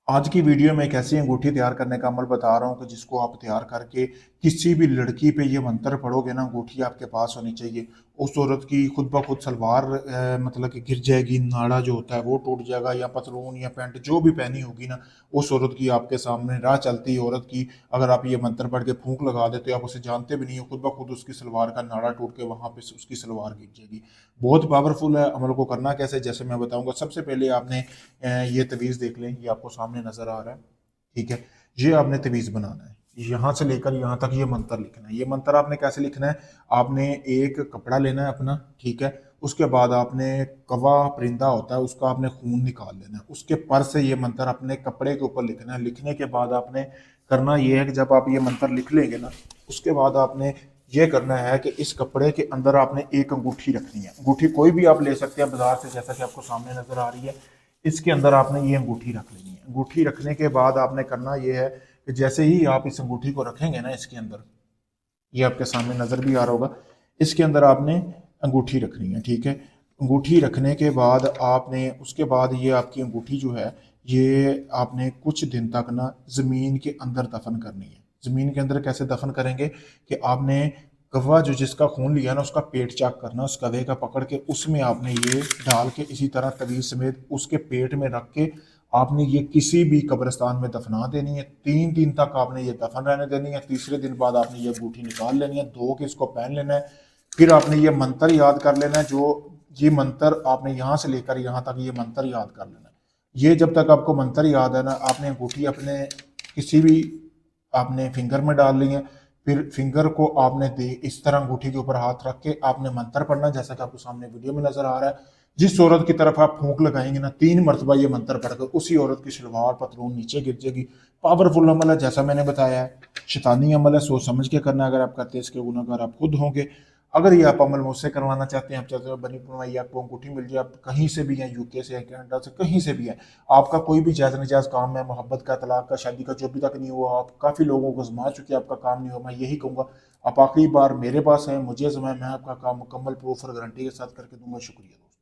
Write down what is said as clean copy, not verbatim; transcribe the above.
आज की वीडियो में एक ऐसी अंगूठी तैयार करने का अमल बता रहा हूँ कि जिसको आप तैयार करके किसी भी लड़की पे ये मंत्र पढ़ोगे ना, अंगूठी आपके पास होनी चाहिए। उस औरत की खुद ब खुद सलवार मतलब कि गिर जाएगी, नाड़ा जो होता है वो टूट जाएगा, या पतलून या पैंट जो भी पहनी होगी ना, उस औरत की आपके सामने राह चलती औरत की अगर आप ये मंत्र पढ़ के फूंक लगा देते हो, आप उसे जानते भी नहीं हो, खुद ब खुद उसकी सलवार का नाड़ा टूट के वहां पे उसकी सलवार गिर जाएगी। बहुत पावरफुल है। अमल को करना कैसे, जैसे मैं बताऊंगा। सबसे पहले आपने ये तवीज़ देख लें, ये आपको सामने नजर आ रहा है, ठीक है। ये आपने तवीज़ बनाना है, यहाँ से लेकर यहाँ तक ये मंत्र लिखना है। ये मंत्र आपने कैसे लिखना है, आपने एक कपड़ा लेना है अपना, ठीक है। उसके बाद आपने कवा परिंदा होता है उसका आपने खून निकाल लेना है, उसके पर से ये मंत्र अपने कपड़े के ऊपर लिखना है। लिखने के बाद आपने करना ये है कि जब आप ये मंत्र लिख लेंगे ना, उसके बाद आपने ये करना है कि इस कपड़े के अंदर आपने एक अंगूठी रखनी है। अंगूठी कोई भी आप ले सकते हैं बाजार से, जैसा कि आपको सामने नजर आ रही है। इसके अंदर आपने ये अंगूठी रख लेनी है। अंगूठी रखने के बाद आपने करना ये है कि जैसे ही आप इस अंगूठी को रखेंगे ना इसके अंदर, ये आपके सामने नजर भी आ रहा होगा, इसके अंदर आपने अंगूठी रखनी है, ठीक है। अंगूठी रखने के बाद आपने उसके बाद ये आपकी अंगूठी जो है, ये आपने कुछ दिन तक ना जमीन के अंदर दफन करनी है। जमीन के अंदर कैसे दफन करेंगे कि आपने कौवा जो जिसका खून लिया ना उसका पेट चेक करना, उस कौवे का पकड़ के उसमें आपने ये डाल के इसी तरह तवीज समेत उसके पेट में रख के आपने ये किसी भी कब्रिस्तान में दफना देनी है। 3 दिन तक आपने ये दफन रहने देनी है। तीसरे दिन बाद आपने ये अंगूठी निकाल लेनी है, धो के इसको पहन लेना है। फिर आपने ये मंत्र याद कर लेना है। जो ये मंत्र आपने यहाँ से लेकर यहाँ तक ये मंत्र याद कर लेना है। ये जब तक आपको मंत्र याद है ना, आपने अंगूठी अपने किसी भी आपने फिंगर में डाल ली है। फिर फिंगर को आपने दे इस तरह अंगूठी के ऊपर हाथ रख के आपने मंत्र पढ़ना, जैसा कि आपको सामने वीडियो में नजर आ रहा है। जिस औरत की तरफ आप फूंक लगाएंगे ना, 3 मरतबा ये मंत्र पढ़कर उसी औरत की सलवार पतलून नीचे गिर जाएगी। पावरफुल अमल है, जैसा मैंने बताया है। शैतानी अमल है, सोच समझ के करना है। अगर आप करते हैं इसके गुनहगार आप खुद होंगे। अगर ये आप अमल मुझसे करवाना चाहते हैं, आप चाहते हो बनी बनवाई आपको अंगूठी मिल जाए, आप कहीं से भी हैं, यूके से, कनाडा से, कहीं से भी है, आपका कोई भी जायज़ नजायज़ काम है, मोहब्बत का, तलाक का, शादी का, जो अभी तक नहीं हुआ, आप काफ़ी लोगों को आजमा चुके हैं, आपका काम नहीं हुआ, मैं यही कहूँगा आप आखिरी बार मेरे पास हैं, मुझे आजमाएं, मैं आपका काम मुकम्मल प्रूफ और गारंटी के साथ करके दूंगा। शुक्रिया दोस्तों।